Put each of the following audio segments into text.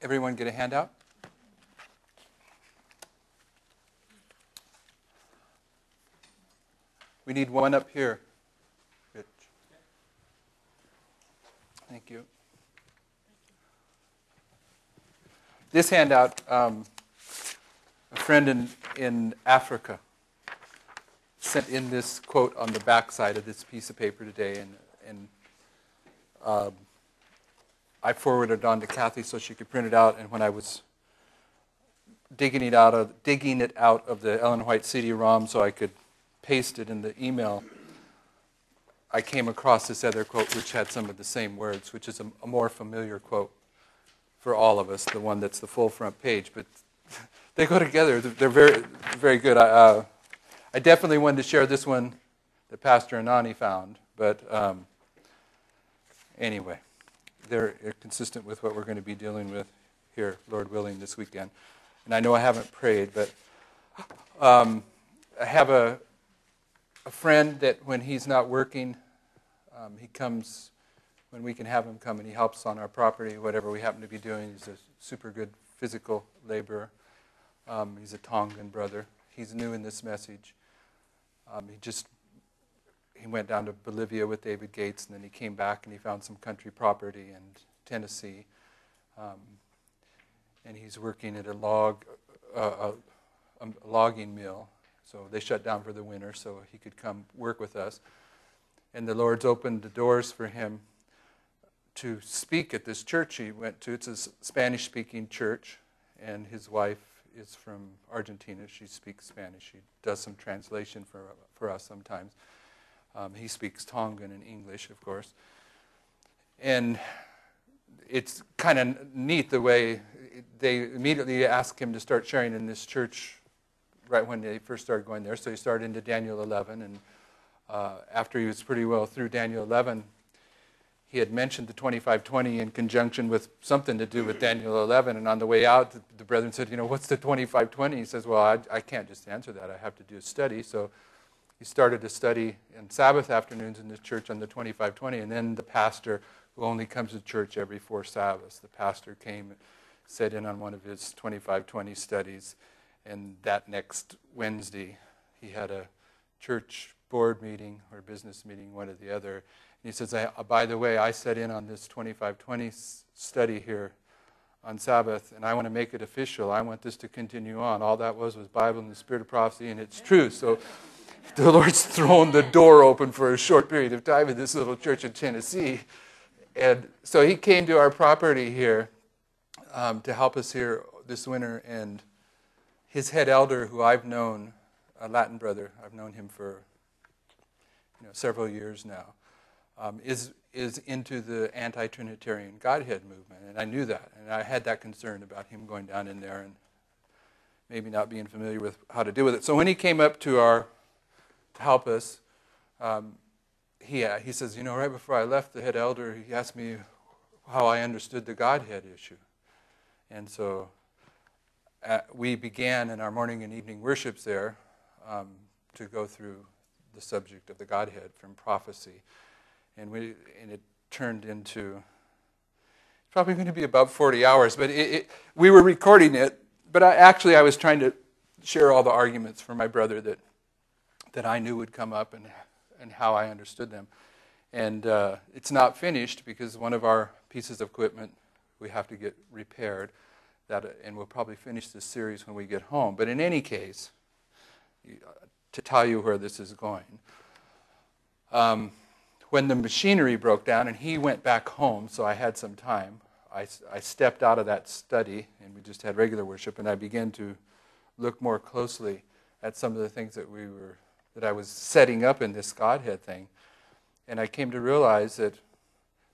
Everyone get a handout? We need one up here. Rich. Thank you. This handout, a friend in Africa sent in this quote on the back side of this piece of paper today, and I forwarded it on to Kathy so she could print it out. And when I was digging it out of the Ellen White CD-ROM so I could paste it in the email, I came across this other quote which had some of the same words, which is a more familiar quote for all of us, the one that's the full front page. But they go together. They're very, very good. I definitely wanted to share this one that Pastor Anani found, but anyway, they're consistent with what we're going to be dealing with here, Lord willing, this weekend. And I know I haven't prayed, but I have a friend that when he's not working, he comes when we can have him come, and he helps on our property, whatever we happen to be doing. He's a super good physical laborer. He's a Tongan brother. He's new in this message. He went down to Bolivia with David Gates, and then he came back and he found some country property in Tennessee. And he's working at a logging mill. So they shut down for the winter so he could come work with us. And the Lord's opened the doors for him to speak at this church he went to. It's a Spanish-speaking church, and his wife is from Argentina. She speaks Spanish. She does some translation for us sometimes. He speaks Tongan and English, of course. And it's kind of neat the way they immediately asked him to start sharing in this church right when they first started going there. So he started into Daniel 11, and after he was pretty well through Daniel 11, he had mentioned the 2520 in conjunction with something to do with Daniel 11, and on the way out, the brethren said, what's the 2520? He says, well, I can't just answer that. I have to do a study. So he started a study in Sabbath afternoons in the church on the 2520, and then the pastor, who only comes to church every 4 Sabbaths, the pastor came and sat in on one of his 2520 studies, and that next Wednesday, he had a church board meeting or business meeting, one or the other. And he says, by the way, I sat in on this 2520 study here on Sabbath, and I want to make it official. I want this to continue on. All that was Bible and the Spirit of prophecy, and it's true. So the Lord's thrown the door open for a short period of time in this little church in Tennessee. And so he came to our property here to help us here this winter, and his head elder, who I've known, a Latin brother, I've known him for several years now, is into the anti-Trinitarian Godhead movement, and I knew that, and I had that concern about him going down in there and maybe not being familiar with how to deal with it. So when he came up to help us, he says, right before I left, the head elder, he asked me how I understood the Godhead issue, and so we began in our morning and evening worships there to go through the subject of the Godhead from prophecy. And it turned into, it's probably going to be about 40 hours, but we were recording it, but I was trying to share all the arguments for my brother that I knew would come up and how I understood them. And it's not finished because one of our pieces of equipment we have to get repaired, and we'll probably finish this series when we get home. But in any case, to tell you where this is going, when the machinery broke down and he went back home, so I had some time, I stepped out of that study and we just had regular worship, and I began to look more closely at some of the things that I was setting up in this Godhead thing. And I came to realize that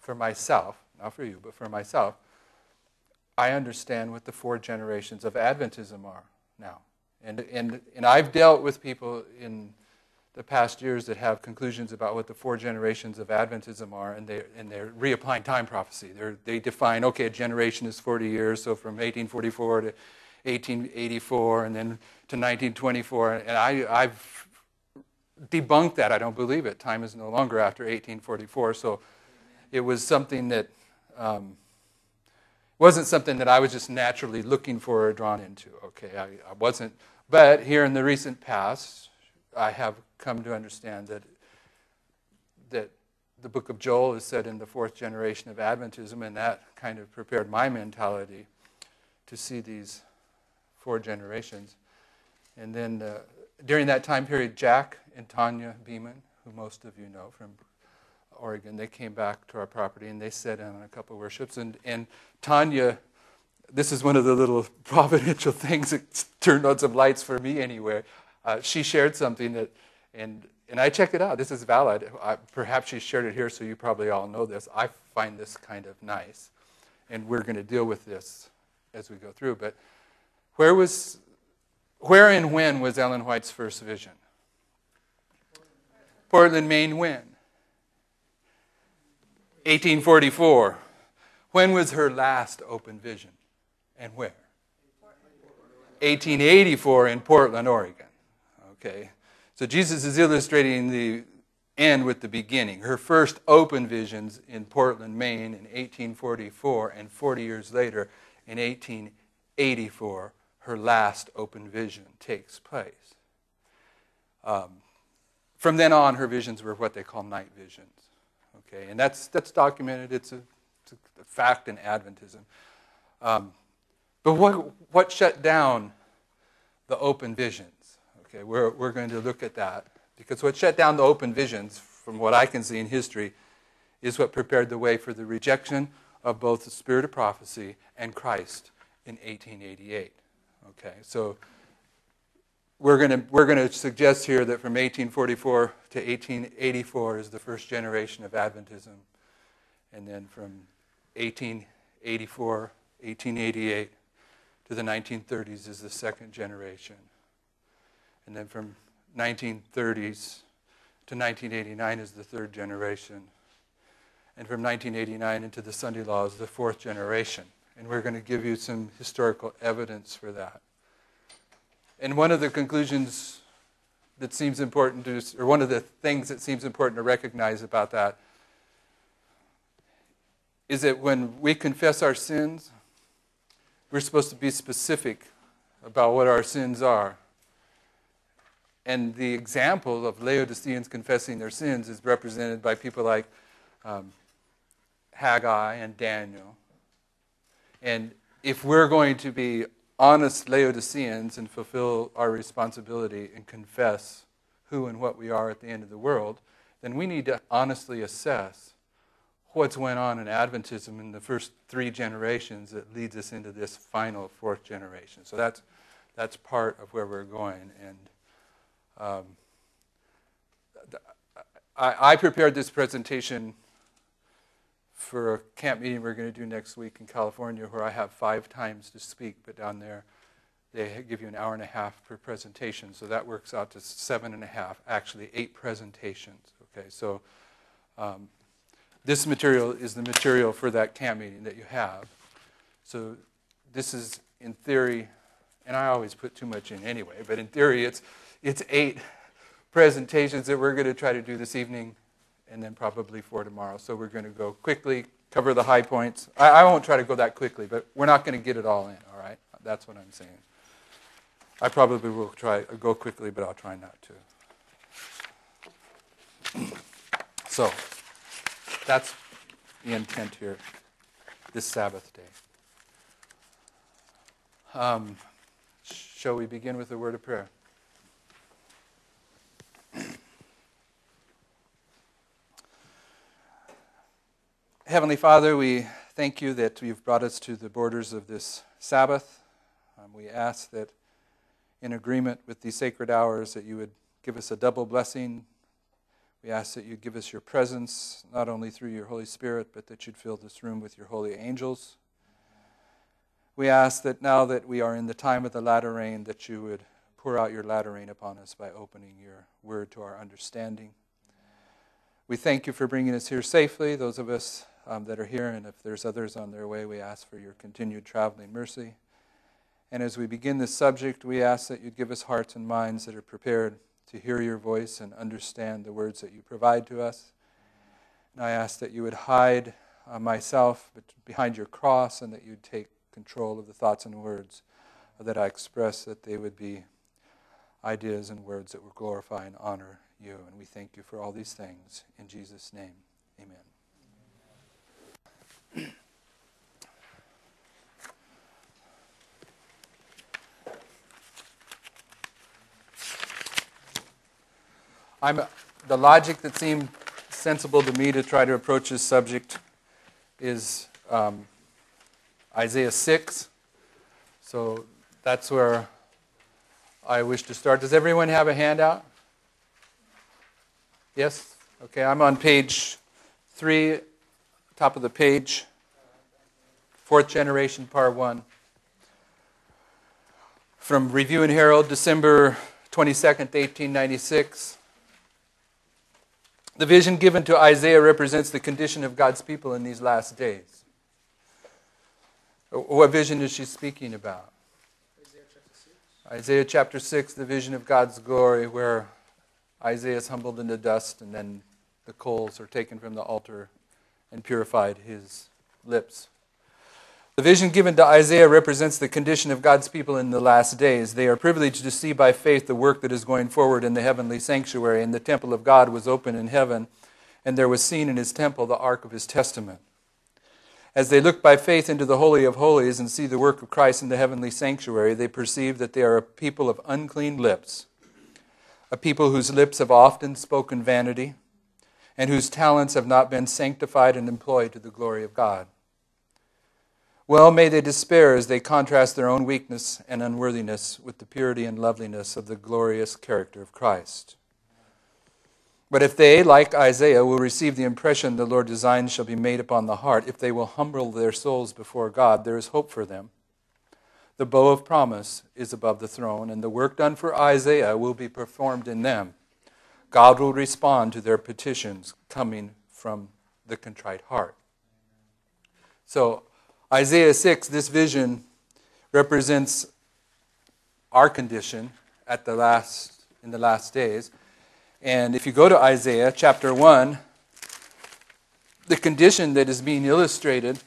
for myself, not for you, but for myself, I understand what the 4 generations of Adventism are now. And I've dealt with people in the past years that have conclusions about what the 4 generations of Adventism are, and they're reapplying time prophecy. They define, a generation is 40 years, so from 1844 to 1884, and then to 1924. And I've debunked that. I don't believe it. Time is no longer after 1844. So it was something that wasn't something that I was just naturally looking for or drawn into. Okay, I wasn't. But here in the recent past, I have come to understand that the book of Joel is set in the fourth generation of Adventism, and that kind of prepared my mentality to see these 4 generations. And then during that time period, Jack and Tanya Beeman, who most of you know from Oregon, they came back to our property and they sat in on a couple of worships. And Tanya, this is one of the little providential things that turned on some lights for me anyway. She shared something that, and I checked it out. This is valid. Perhaps she shared it here, so you probably all know this. I find this kind of nice, and we're going to deal with this as we go through. But where and when was Ellen White's first vision? Portland, Maine, when? 1844. When was her last open vision, and where? 1884 in Portland, Oregon. Okay. So Jesus is illustrating the end with the beginning. Her first open visions in Portland, Maine in 1844, and 40 years later in 1884, her last open vision takes place. From then on, her visions were what they call night visions. Okay, and that's documented. It's a fact in Adventism. But what shut down the open visions? Okay, we're going to look at that, because what shut down the open visions, from what I can see in history, is what prepared the way for the rejection of both the spirit of prophecy and Christ in 1888. Okay, so we're going to suggest here that from 1844 to 1884 is the first generation of Adventism, and then from 1884, 1888 to the 1930s is the second generation. And then from 1930s to 1989 is the third generation. And from 1989 into the Sunday law is the fourth generation. And we're going to give you some historical evidence for that. And one of the conclusions that seems important to, or one of the things that seems important to recognize about that, is that when we confess our sins, we're supposed to be specific about what our sins are. And the example of Laodiceans confessing their sins is represented by people like Haggai and Daniel. And if we're going to be honest Laodiceans and fulfill our responsibility and confess who and what we are at the end of the world, then we need to honestly assess what's went on in Adventism in the first 3 generations that leads us into this final 4th generation. So that's part of where we're going. And I prepared this presentation for a camp meeting we're going to do next week in California, where I have 5 times to speak, but down there they give you an hour and a half per presentation, so that works out to 7.5, actually 8 presentations. Okay, so this material is the material for that camp meeting that you have. So this is, in theory, and I always put too much in anyway, but in theory it's 8 presentations that we're going to try to do this evening, and then probably 4 tomorrow. So we're going to go quickly, cover the high points. I won't try to go that quickly, but we're not going to get it all in, all right? That's what I'm saying. I probably will try to go quickly, but I'll try not to. So that's the intent here, this Sabbath day. Shall we begin with a word of prayer? Heavenly Father, we thank you that you've brought us to the borders of this Sabbath. We ask that in agreement with these sacred hours that you would give us a double blessing. We ask that you'd give us your presence, not only through your Holy Spirit, but that you'd fill this room with your holy angels. We ask that now that we are in the time of the latter rain, that you would pour out your latter rain upon us by opening your word to our understanding. We thank you for bringing us here safely, those of us that are here, and if there's others on their way, we ask for your continued traveling mercy. And as we begin this subject, we ask that you'd give us hearts and minds that are prepared to hear your voice and understand the words that you provide to us. And I ask that you would hide myself behind your cross, and that you'd take control of the thoughts and words that I express, that they would be ideas and words that will glorify and honor you. And we thank you for all these things. In Jesus' name, amen. The logic that seemed sensible to me to try to approach this subject is Isaiah 6. So that's where I wish to start. Does everyone have a handout? Yes? Okay, I'm on page 3, top of the page, 4th generation, part 1. From Review and Herald, December 22nd, 1896. The vision given to Isaiah represents the condition of God's people in these last days. What vision is she speaking about? Isaiah chapter 6, the vision of God's glory, where Isaiah is humbled into dust, and then the coals are taken from the altar and purified his lips. The vision given to Isaiah represents the condition of God's people in the last days. They are privileged to see by faith the work that is going forward in the heavenly sanctuary, and the temple of God was open in heaven, and there was seen in his temple the ark of his testament. As they look by faith into the Holy of Holies and see the work of Christ in the heavenly sanctuary, they perceive that they are a people of unclean lips, a people whose lips have often spoken vanity, and whose talents have not been sanctified and employed to the glory of God. Well, may they despair as they contrast their own weakness and unworthiness with the purity and loveliness of the glorious character of Christ. But if they, like Isaiah, will receive the impression the Lord designs shall be made upon the heart, if they will humble their souls before God, there is hope for them. The bow of promise is above the throne, and the work done for Isaiah will be performed in them. God will respond to their petitions coming from the contrite heart. So, Isaiah 6, this vision represents our condition in the last days. And if you go to Isaiah chapter 1, the condition that is being illustrated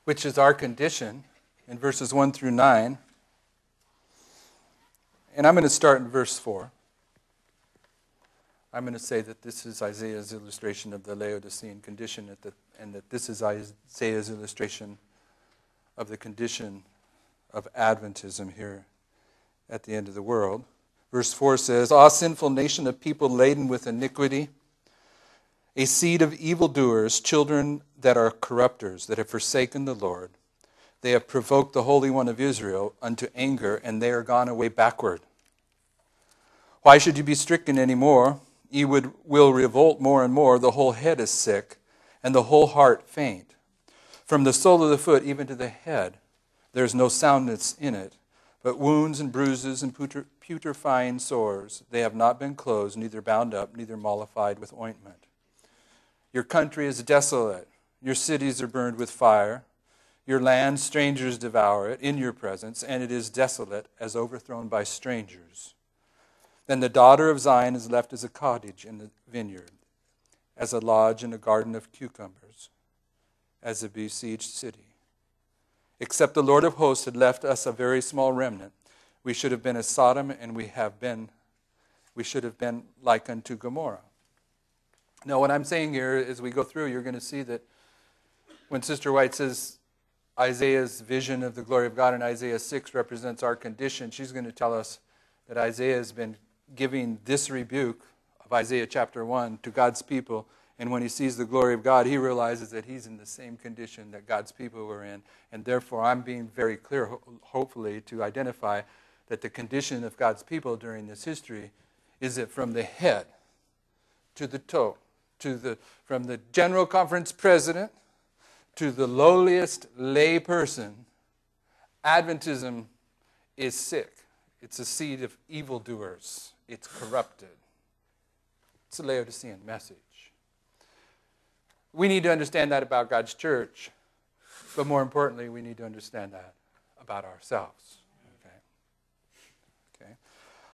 which is our condition in verses 1 through 9. And I'm going to start in verse 4. I'm going to say that this is Isaiah's illustration of the Laodicean condition, and that this is Isaiah's illustration of the condition of Adventism here at the end of the world. Verse 4 says, "Ah, sinful nation of people laden with iniquity, a seed of evildoers, children that are corrupters, that have forsaken the Lord. They have provoked the Holy One of Israel unto anger, and they are gone away backward. Why should you be stricken any more? Ye will revolt more and more. The whole head is sick, and the whole heart faint. From the sole of the foot even to the head, there is no soundness in it, but wounds and bruises and putrefying sores. They have not been closed, neither bound up, neither mollified with ointment. Your country is desolate. Your cities are burned with fire. Your land strangers devour it in your presence, and it is desolate as overthrown by strangers. Then the daughter of Zion is left as a cottage in the vineyard, as a lodge in a garden of cucumbers, as a besieged city. Except the Lord of hosts had left us a very small remnant, we should have been as Sodom, and we should have been like unto Gomorrah." Now, what I'm saying here, as we go through, you're going to see that when Sister White says Isaiah's vision of the glory of God in Isaiah 6 represents our condition, she's going to tell us that Isaiah has been giving this rebuke of Isaiah chapter 1 to God's people, and when he sees the glory of God, he realizes that he's in the same condition that God's people were in, and therefore I'm being very clear, hopefully, to identify that the condition of God's people during this history is that from the head to the toe, from the General Conference president to the lowliest lay person, Adventism is sick. It's a seed of evildoers. It's corrupted. It's a Laodicean message. We need to understand that about God's church, but more importantly, we need to understand that about ourselves.